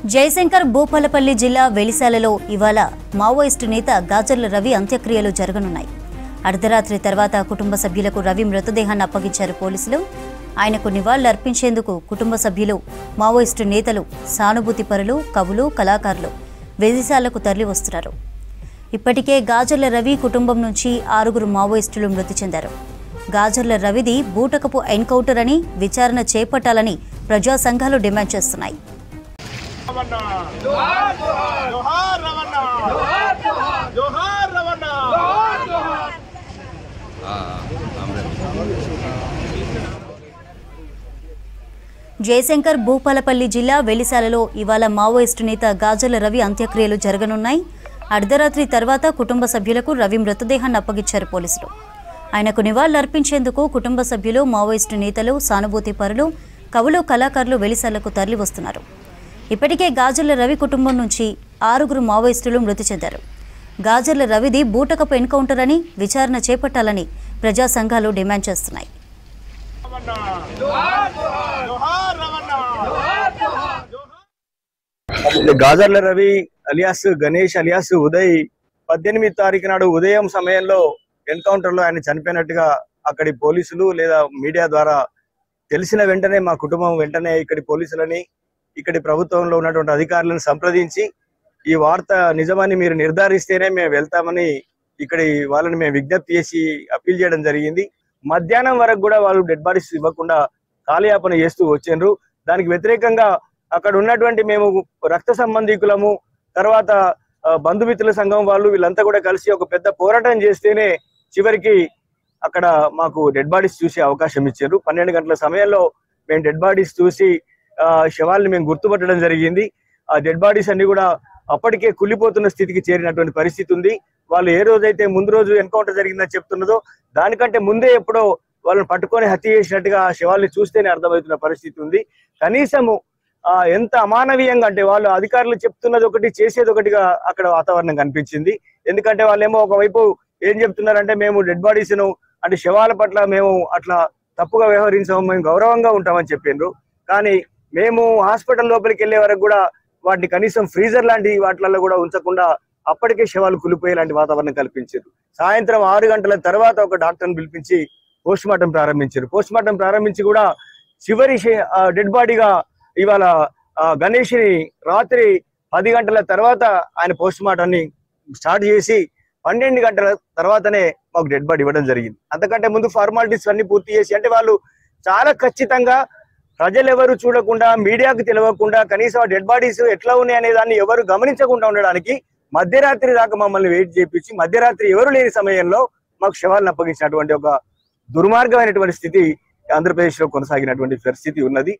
జయశంకర్ భూపాలపల్లి జిల్లా వెలిశాలలో ఇవాళ మావోయిస్టు నేత గాజర్ల రవి అంత్యక్రియలు జరగనున్నాయి. అర్ధరాత్రి తర్వాత కుటుంబ సభ్యులకు రవి మృతదేహాన్ని అప్పగించారు పోలీసులు. ఆయనకు నివాళులు అర్పించేందుకు కుటుంబ సభ్యులు, మావోయిస్టు నేతలు, సానుభూతి పరులు, కవులు, కళాకారులు వెలిశాలకు తరలి వస్తున్నారు. ఇప్పటికే గాజర్ల రవి కుటుంబం నుంచి 6 మావోయిస్టులు మృతి చెందారు. గాజర్ల రవిది బూటకపు ఎన్కౌంటర్ అని, విచారణ చేపట్టాలని ప్రజా సంఘాలు డిమాండ్ చేస్తున్నాయి. జయశంకర్ భూపాలపల్లి జిల్లా వెలిశాలలో ఇవాళ మావోయిస్టు నేత గాజర్ల రవి అంత్యక్రియలు జరగనున్నాయి. అర్ధరాత్రి తర్వాత కుటుంబ సభ్యులకు రవి మృతదేహాన్ని అప్పగించారు పోలీసులు. ఆయనకు నివాళులు అర్పించేందుకు కుటుంబ సభ్యులు, మావోయిస్టు నేతలు, సానుభూతి పరులు, కవులు, కళాకారులు వెలిశాలకు తరలి వస్తున్నారు. ఇప్పటికే గాజర్ల రవి కుటుంబం నుంచి 6 మావోయిస్టులు మృతి చెందారు. గాజర్ల రవిది బూటకపు ఎన్కౌంటర్ అని, విచారణ చేపట్టాలని ప్రజా సంఘాలు డిమాండ్ చేస్తున్నాయి. గాజర్ల రవి అలియాస్ గణేష్ అలియాస్ ఉదయ్ 18 తారీఖు నాడు ఉదయం సమయంలో ఎన్కౌంటర్ లో ఆయన చనిపోయినట్టుగా అక్కడి పోలీసులు లేదా మీడియా ద్వారా తెలిసిన వెంటనే మా కుటుంబం వెంటనే ఇక్కడి పోలీసులని, ఇక్కడి ప్రభుత్వంలో ఉన్నటువంటి అధికారులను సంప్రదించి ఈ వార్త నిజమని మీరు నిర్ధారిస్తేనే మేము వెళ్తామని ఇక్కడి వాళ్ళని మేము విజ్ఞప్తి చేసి అప్పీల్ చేయడం జరిగింది. మధ్యాహ్నం వరకు కూడా వాళ్ళు డెడ్ బాడీస్ ఇవ్వకుండా కాలయాపన చేస్తూ వచ్చారు. దానికి వ్యతిరేకంగా అక్కడ ఉన్నటువంటి మేము రక్త సంబంధికులము, తర్వాత బంధుమిత్రుల సంఘం వాళ్ళు వీళ్ళంతా కూడా కలిసి ఒక పెద్ద పోరాటం చేస్తేనే చివరికి అక్కడ మాకు డెడ్ బాడీస్ చూసే అవకాశం ఇచ్చారు. 12 గంటల సమయంలో మేము డెడ్ బాడీస్ చూసి శవాల్ని మేము గుర్తుపట్టడం జరిగింది. ఆ డెడ్ బాడీస్ అన్ని కూడా అప్పటికే కుళ్ళిపోతున్న స్థితికి చేరినటువంటి పరిస్థితి ఉంది. వాళ్ళు ఏ రోజైతే ముందు రోజు ఎన్కౌంటర్ జరిగిందని చెప్తున్నదో దానికంటే ముందే ఎప్పుడో వాళ్ళని పట్టుకొని హత్య చేసినట్టుగా ఆ శవాల్ని చూస్తేనే అర్థమవుతున్న పరిస్థితి ఉంది. కనీసము ఎంత అమానవీయంగా అంటే వాళ్ళు అధికారులు చెప్తున్నది ఒకటి, చేసేది ఒకటిగా అక్కడ వాతావరణం కనిపించింది. ఎందుకంటే వాళ్ళేమో ఒకవైపు ఏం చెప్తున్నారంటే మేము డెడ్ బాడీస్ ను అంటే శవాల పట్ల మేము అట్లా తప్పుగా వ్యవహరించాము, మేము గౌరవంగా ఉంటామని చెప్పిండ్రు. కానీ మేము హాస్పిటల్ లోపలికి వెళ్లే వరకు కూడా వాటిని కనీసం ఫ్రీజర్ లాంటి వాటిలలో కూడా ఉంచకుండా అప్పటికే శవాలు కులిపోయే లాంటి వాతావరణం కల్పించారు. సాయంత్రం 6 గంటల తర్వాత ఒక డాక్టర్ని పిలిపించి పోస్ట్ మార్టం ప్రారంభించారు. పోస్ట్ మార్టం ప్రారంభించి కూడా చివరి డెడ్ బాడీగా ఇవాళ గణేష్ ని రాత్రి 10 గంటల తర్వాత ఆయన పోస్ట్ మార్టాన్ని స్టార్ట్ చేసి 12 గంటల తర్వాతనే మాకు డెడ్ బాడీ ఇవ్వడం జరిగింది. అంతకంటే ముందు ఫార్మాలిటీస్ అన్ని పూర్తి చేసి, అంటే వాళ్ళు చాలా ఖచ్చితంగా ప్రజలు ఎవరు చూడకుండా, మీడియాకు తెలియకుండా, కనీసం డెడ్ బాడీస్ ఎట్లా ఉన్నాయి అనే దాన్ని ఎవరు గమనించకుండా ఉండడానికి మధ్యరాత్రి దాకా మమ్మల్ని వెయిట్ చేయించి మధ్యరాత్రి ఎవరు లేని సమయంలో మాకు శవాలను అప్పగించినటువంటి ఒక దుర్మార్గమైనటువంటి స్థితి ఆంధ్రప్రదేశ్ లో కొనసాగినటువంటి పరిస్థితి ఉన్నది.